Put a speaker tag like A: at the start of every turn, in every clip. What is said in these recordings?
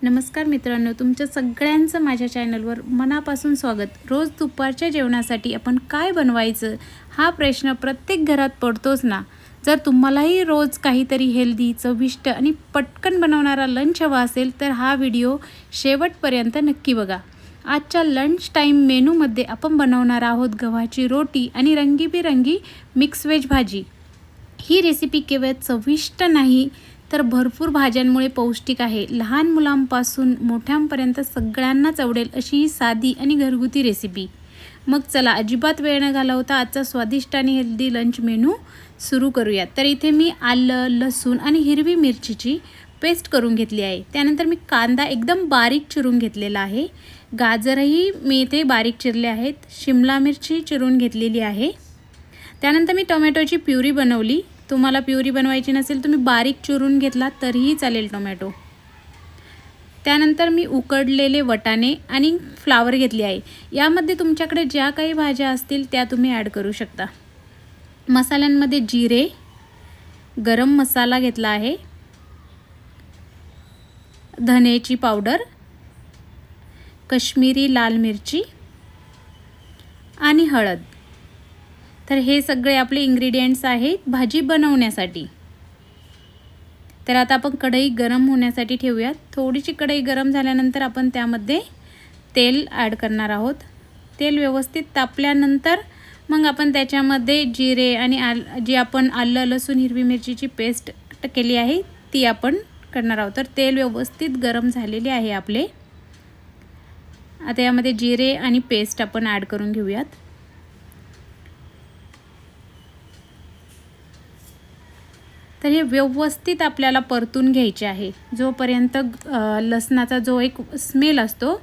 A: नमस्कार मित्रांनो, तुमच्या सगळ्यांचं माझ्या चॅनलवर मनापासून स्वागत. रोज दुपारच्या जेवणासाठी आपण काय बनवायचं हा प्रश्न प्रत्येक घरात पडतोच ना. जर तुम्हालाही रोज काहीतरी हेल्दी, चविष्ट आणि पटकन बनवणारा लंच हवा असेल तर हा व्हिडिओ शेवटपर्यंत नक्की बघा. आजच्या लंच टाईम मेनूमध्ये आपण बनवणार आहोत गव्हाची रोटी आणि रंगीबेरंगी मिक्स व्हेज भाजी. ही रेसिपी केवळ चविष्ट नाही तर भरपूर भाज्यांमुळे पौष्टिक आहे. लहान मुलांपासून मोठ्यांपर्यंत सगळ्यांनाच आवडेल अशी ही साधी आणि घरगुती रेसिपी. मग चला अजिबात वेळ न घालवता आजचा स्वादिष्ट आणि हेल्दी लंच मेनू सुरू करूयात. तर इथे मी आलं, लसूण आणि हिरवी मिरचीची पेस्ट करून घेतली आहे. त्यानंतर मी कांदा एकदम बारीक चिरून घेतलेला आहे. गाजरही मी इथे बारीक चिरले आहेत. शिमला मिरची चिरून घेतलेली आहे. त्यानंतर मी टोमॅटोची प्युरी बनवली. तुम्हाला प्युरी बनवायची नसेल तुम्ही बारीक चिरून घेतला तरीही चालेल टोमॅटो. त्यानंतर मी उकडलेले वटाणे आणि फ्लावर घेतली आहे. यामध्ये तुमच्याकडे ज्या काही भाज्या असतील त्या तुम्ही ॲड करू शकता. मसाल्यांमध्ये जिरे, गरम मसाला घेतला आहे, धनेची पावडर, काश्मीरी लाल मिरची आणि हळद. तर हे सगळे आपले इंग्रेडियंट्स आहेत भाजी बनवण्यासाठी. तर आता आपण कढई गरम होण्यासाठी ठेवूयात. थोडीशी कढई गरम झाल्यानंतर आपण त्यामध्ये तेल ॲड करणार आहोत. तेल व्यवस्थित तापल्यानंतर मग आपण त्याच्यामध्ये जिरे आणि जी आपण आलं, लसूण, हिरवी मिरचीची पेस्ट केली आहे ती आपण करणार आहोत. तर तेल व्यवस्थित गरम झालेले आहे आपले. आता यामध्ये जिरे आणि पेस्ट आपण ॲड करून घेऊयात. तर हे व्यवस्थित आपल्याला परतून घ्यायचे आहे. जोपर्यंत लसणाचा जो एक स्मेल असतो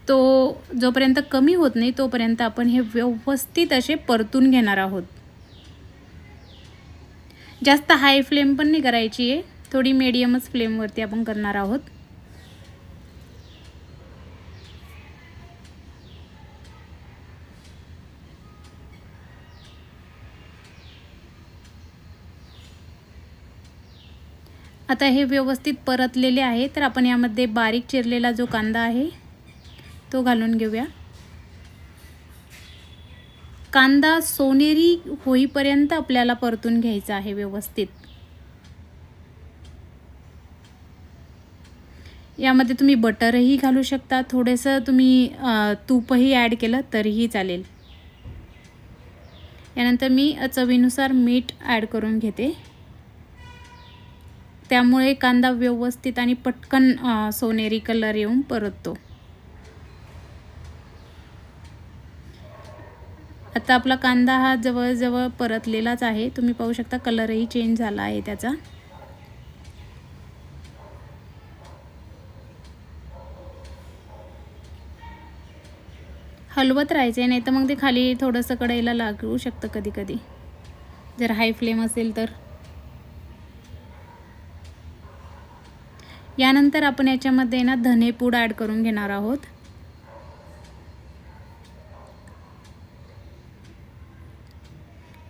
A: तो जोपर्यंत कमी होत नाही तोपर्यंत आपण हे व्यवस्थित असे परतून घेणार आहोत. जास्त हाय फ्लेम पण नाही करायची आहे, थोडी मीडियमच फ्लेमवरती आपण करणार आहोत. आता हे व्यवस्थित परतलेले आहे. तर आपण यामध्ये बारीक चिरलेला जो कांदा आहे तो घालून घेऊया. कांदा सोनेरी होईपर्यंत आपल्याला परतून घ्यायचा आहे व्यवस्थित. यामध्ये तुम्ही बटरही घालू शकता, थोडंसं तुम्ही तूपही ॲड केलं तरीही चालेल. यानंतर मी चवीनुसार मीठ ॲड करून घेते. त्यामुळे कांदा व्यवस्थित आणि पटकन सोनेरी कलर येऊन परततो. आता आपला कांदा हा जवळजवळ परतलेलाच आहे. तुम्ही पाहू शकता कलरही चेंज झाला आहे त्याचा. हलवत राहायचे, नाही तर मग ते खाली थोडंसं कढईला लागू शकतं कधी कधी जर हाय फ्लेम असेल तर. यानंतर आपण याच्यामध्ये ना धनेपूड ॲड करून घेणार आहोत.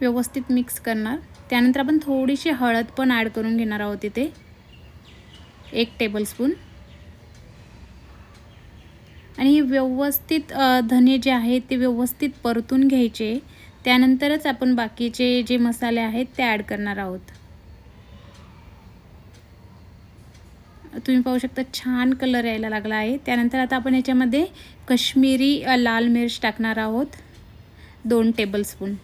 A: व्यवस्थित मिक्स करणार. त्यानंतर आपण थोडीशी हळद पण ॲड करून घेणार आहोत इथे, 1 टेबलस्पून. आणि व्यवस्थित धने जे आहेत ते व्यवस्थित परतून घ्यायचे. त्यानंतरच आपण बाकीचे जे मसाले आहेत ते ॲड करणार आहोत. तुम्ही पाहू शकता छान कलर यायला लागला आहे. त्यानंतर आता आपण याच्यामध्ये काश्मीरी लाल मिर्च टाकणार आहोत, 2 टेबलस्पून.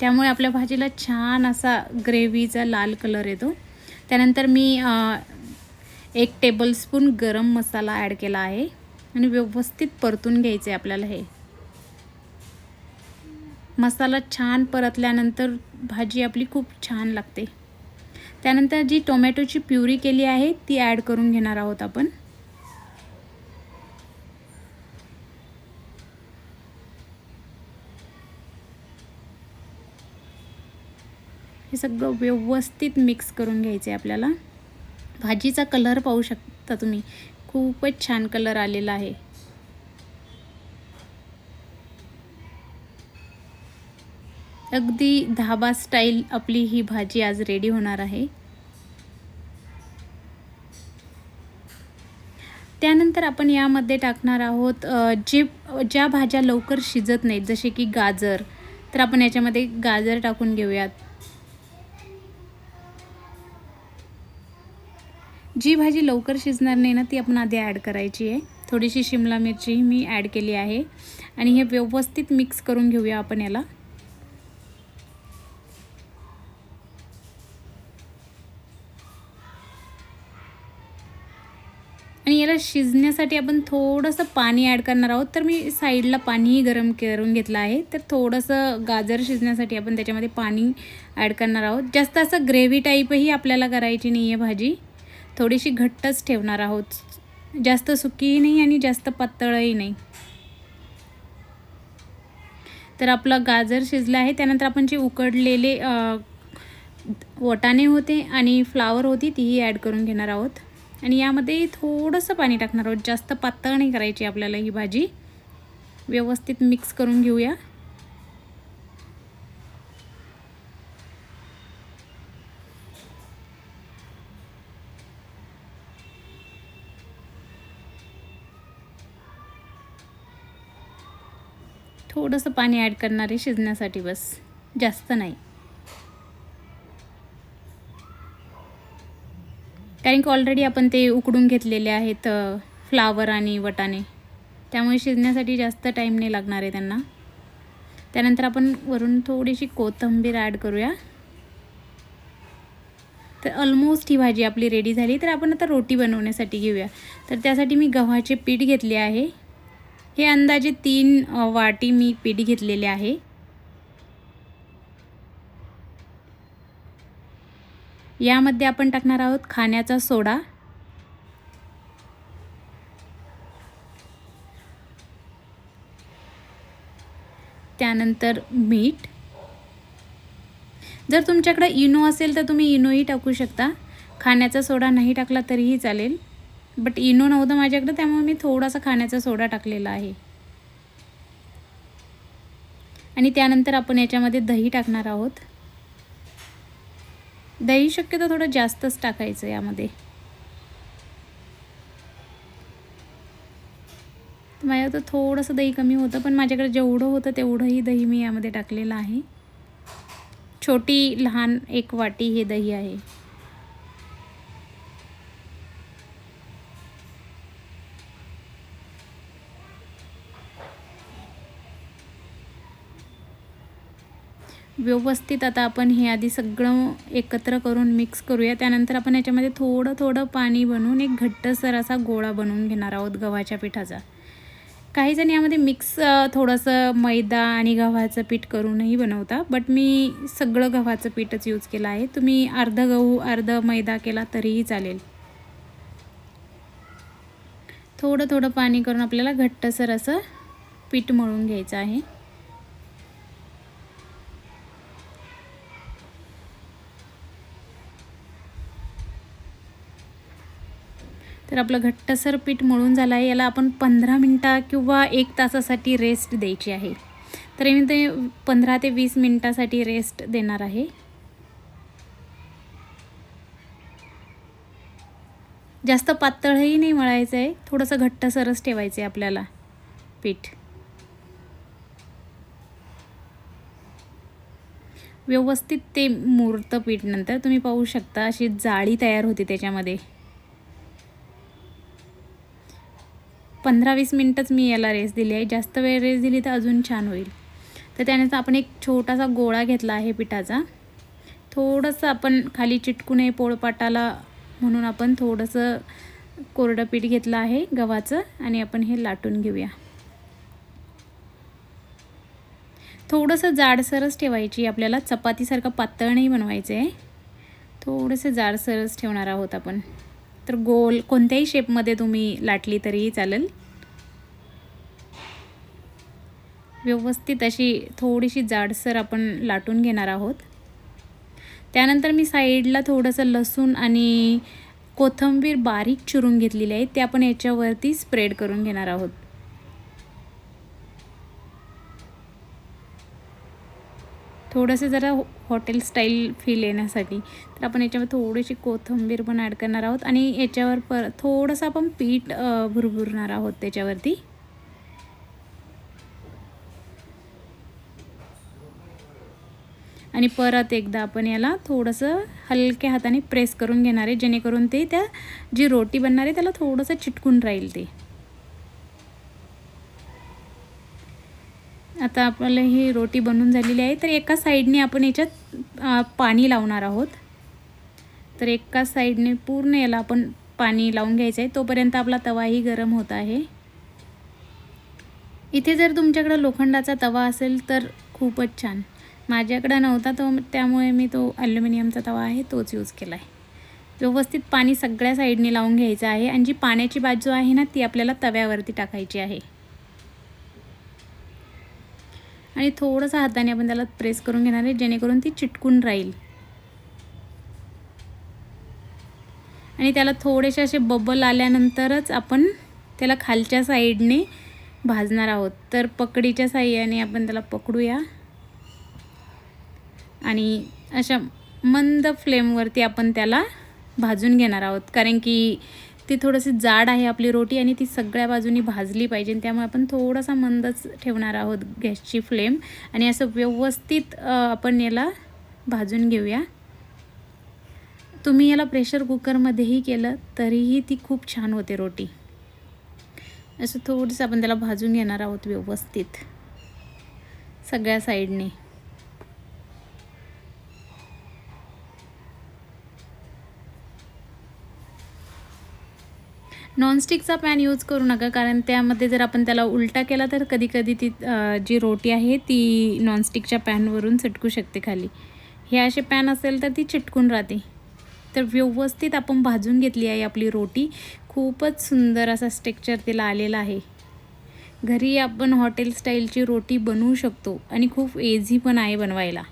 A: त्यामुळे आपल्या भाजीला छान असा ग्रेव्हीचा लाल कलर येतो. त्यानंतर मी 1 टेबलस्पून गरम मसाला ॲड केला आहे आणि व्यवस्थित परतून घ्यायचे आपल्याला. हे मसाला छान परतल्यानंतर भाजी आपली खूप छान लागते. त्यानंतर जी टोमॅटोची प्युरी केली आहे ती ॲड करून घेणार आहोत आपण. हे सगळं व्यवस्थित मिक्स करून घ्यायचे आपल्याला. भाजीचा कलर पाहू शकता तुम्ही, खूपच छान कलर आलेला आहे. अगदी धाबा स्टाईल आपली ही भाजी आज रेडी होणार आहे. त्यानंतर आपण यामध्ये टाकणार आहोत ज्या भाज्या लवकर शिजत नाहीत, जसे की गाजर. तर आपण याच्यामध्ये गाजर टाकून घेऊयात. जी भाजी लवकर शिजणार नाही ना, ती आपण आधी ॲड करायची आहे. थोडीशी शिमला मिरची मी ॲड केली आहे आणि हे व्यवस्थित मिक्स करून घेऊया आपण याला. आणि याला शिजण्यासाठी आपण थोडंसं पाणी ॲड करणार आहोत. तर मी साईडला पाणीही गरम करून घेतलं आहे. तर थोडंसं गाजर शिजण्यासाठी आपण त्याच्यामध्ये पाणी ॲड करणार आहोत. जास्त असं ग्रेव्ही टाईपही आपल्याला करायची नाही आहे भाजी, थोडीशी घट्टच ठेवणार आहोत. जास्त सुकीही नाही आणि जास्त पातळही नाही. तर आपलं गाजर शिजलं आहे. त्यानंतर आपण जे उकडलेले वाटाणे होते आणि फ्लावर होती तीही ॲड करून घेणार आहोत. आणि यामध्ये थोडंसं पाणी टाकणार आहोत, जास्त पातळ नाही करायची आपल्याला ही भाजी. व्यवस्थित मिक्स करून घेऊया. थोडंसं पाणी ॲड करणार आहे शिजण्यासाठी, बस, जास्त नाही. कारण की ऑलरेडी आपण ते उकडून घेतलेले आहेत फ्लावर आणि वाटाणे, त्यामुळे शिजण्यासाठी जास्त टाईम नाही लागणार आहे त्यांना. त्यानंतर आपण वरून थोडीशी कोथिंबीर ॲड करूया. तर ऑलमोस्ट ही भाजी आपली रेडी झाली. तर आपण आता रोटी बनवण्यासाठी घेऊया. तर त्यासाठी मी गव्हाचे पीठ घेतले आहे. हे अंदाजे 3 वाटी मी पीठ घेतलेले आहे. यामध्ये आपण टाकणार आहोत खाण्याचा सोडा, त्यानंतर मीठ. जर तुमच्याकडे इनो असेल तर तुम्ही इनोही टाकू शकता. खाण्याचा सोडा नाही टाकला तरीही चालेल, बट इनो नव्हतं माझ्याकडे, त्यामुळे मी थोडासा खाण्याचा सोडा टाकलेला आहे. आणि त्यानंतर आपण याच्यामध्ये दही टाकणार आहोत. दही शक्यतो थोडं जास्तच टाकायचं यामध्ये. माझ्याकडं थोडंसं दही कमी होतं, पण माझ्याकडे जेवढं होतं तेवढंही दही मी यामध्ये टाकलेलं आहे. छोटी लहान 1 वाटी हे दही आहे. व्यवस्थित आता आपण हे आधी सगळं एकत्र करून मिक्स करूया. त्यानंतर आपण याच्यामध्ये थोडं थोडं पाणी बनवून एक घट्टसर असा गोळा बनवून घेणार आहोत गव्हाच्या पिठाचा. काही जण यामध्ये मिक्स थोडंसं मैदा आणि गव्हाचं पीठ करूनही बनवता, बट मी सगळं गव्हाचं पीठच यूज केलं आहे. तुम्ही अर्ध गहू अर्ध मैदा केला तरीही चालेल. थोडं थोडं पाणी करून आपल्याला घट्टसर असं पीठ मळून घ्यायचं आहे. तर आपलं घट्टसर पीठ मळून झालं आहे. याला आपण 15 मिनटं किंवा 1 तासासाठी रेस्ट द्यायची आहे. तर मी ते 15 ते 20 मिनटासाठी रेस्ट देणार आहे. जास्त पातळही नाही मळायचं आहे, थोडंसं घट्टसरच ठेवायचं आहे आपल्याला पीठ. व्यवस्थित ते मुरतं पीठ. नंतर तुम्ही पाहू शकता अशी जाळी तयार होते त्याच्यामध्ये. 15-20 मिनटंच मी याला रेस्ट दिली आहे. जास्त वेळ रेस्ट दिली तर अजून छान होईल. तर त्यानंतर आपण एक छोटासा गोळा घेतला आहे पिठाचा. थोडंसं आपण खाली चिटकू नये पोळपाटाला म्हणून आपण थोडंसं कोरडं पीठ घेतलं आहे गव्हाचं आणि आपण हे लाटून घेऊया. थोडंसं जाडसरच ठेवायची आपल्याला, चपातीसारखं पातळ नाही बनवायचं आहे. थोडंसं जाडसरच ठेवणार आहोत आपण. तर गोल कोणत्याही शेपमध्ये तुम्ही लाटली तरीही चालेल. व्यवस्थित अशी थोडीशी जाडसर आपण लाटून घेणार आहोत. त्यानंतर मी साईडला थोडंसं लसूण आणि कोथिंबीर बारीक चिरून घेतलेली आहे, ते आपण याच्यावरती स्प्रेड करून घेणार आहोत. थोडंसं जरा हॉटेल स्टाईल फील येण्यासाठी. तर आपण याच्यामध्ये थोडीशी कोथिंबीर पण ॲड करणार आहोत आणि याच्यावर थोडंसं आपण पीठ भुरभुरणार आहोत त्याच्यावरती. आणि परत एकदा आपण याला थोडंसं हलक्या हाताने प्रेस करून घेणार आहे, जेणेकरून ते त्या जी रोटी बनणार आहे त्याला थोडंसं चिटकून राहील ते. आता आपल्याला ही रोटी बनवून झालेली आहे. तर एका साईडने आपण याच्यात पाणी लावणार आहोत. तर एका साईडने पूर्ण याला आपण पाणी लावून घ्यायचं आहे. तोपर्यंत आपला तवाही गरम होत आहे. इथे जर तुमच्याकडे लोखंडाचा तवा असेल तर खूपच छान. माझ्याकडे नव्हता त्यामुळे मी तो ॲल्युमिनियमचा तवा आहे तोच यूज केला आहे. व्यवस्थित पाणी सगळ्या साईडने लावून घ्यायचं आहे आणि जी पाण्याची बाजू आहे ना ती आपल्याला तव्यावरती टाकायची आहे. आणि थोडंसं हाताने आपण त्याला प्रेस करून घेणार आहे, जेणेकरून ती चिटकून राहील. आणि त्याला थोडेसे असे बबल आल्यानंतरच आपण त्याला खालच्या साईडने भाजणार आहोत. तर पकडीच्या साहाय्याने आपण त्याला पकडूया आणि अशा मंद फ्लेमवरती आपण त्याला भाजून घेणार आहोत. कारण की ती थोडीशी जाड आहे आपली रोटी आणि ती सगळ्या बाजूनी भाजली पाहिजे. त्यामुळे आपण थोडासा मंदच ठेवणार आहोत गॅसची फ्लेम आणि असं व्यवस्थित आपण याला भाजून घेऊया. तुम्ही याला प्रेशर कुकरमध्येही केलं तरीही ती खूप छान होते रोटी. असं थोडंसं आपण त्याला भाजून घेणार आहोत व्यवस्थित सगळ्या साईडने. नॉनस्टिकचा पॅन यूज करू नका, कारण त्यामध्ये जर आपण त्याला उलटा केला तर कधी कधी ती जी रोटी आहे ती नॉनस्टिकच्या पॅनवरून चिटकू शकते खाली. हे असे पॅन असेल तर ती चिटकून राहते. तर व्यवस्थित आपण भाजून घेतली आहे आपली रोटी. खूपच सुंदर असा टेक्स्चर तिला आलेला आहे. घरी आपण हॉटेल स्टाईलची रोटी बनवू शकतो आणि खूप इझी पण आहे बनवायला.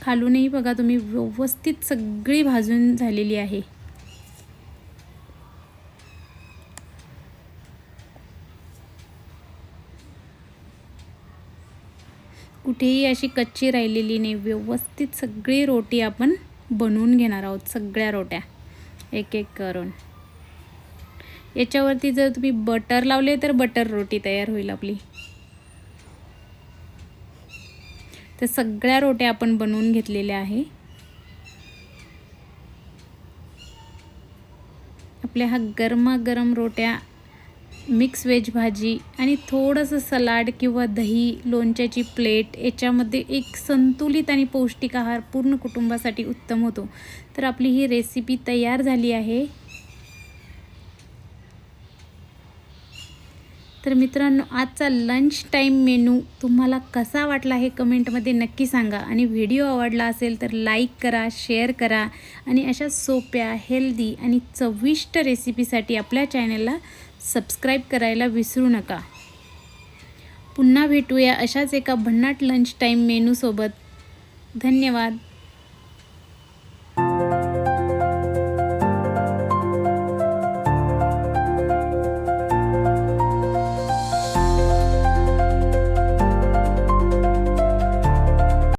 A: खालूनही बघा तुम्ही व्यवस्थित सगळी भाजून झालेली आहे. कुठेही अशी कच्ची राहिलेली नाही. व्यवस्थित सगळी रोटी आपण बनवून घेणार आहोत, सगळ्या रोट्या एक एक करून. याच्यावरती जर तुम्ही बटर लावले तर बटर रोटी तयार होईल आपली. तर सगळ्या रोट्या आपण बनवून घेतलेल्या आहे. आपल्या हा गरमागरम रोट्या, मिक्स व्हेज भाजी आणि थोडंसं सलाड किंवा दही, लोणच्याची प्लेट, याच्यामध्ये एक संतुलित आणि पौष्टिक आहार पूर्ण कुटुंबासाठी उत्तम होतो. तर आपली ही रेसिपी तयार झाली आहे. तर मित्रांनो, आजचा लंच टाईम मेनू तुम्हाला कसा वाटला हे कमेंटमध्ये नक्की सांगा. आणि व्हिडिओ आवडला असेल तर लाईक करा, शेअर करा आणि अशा सोप्या, हेल्दी आणि चविष्ट रेसिपीसाठी आपल्या चॅनलला सबस्क्राईब करायला विसरू नका. पुन्हा भेटूया अशाच एका भन्नाट लंच टाईम मेनूसोबत. धन्यवाद.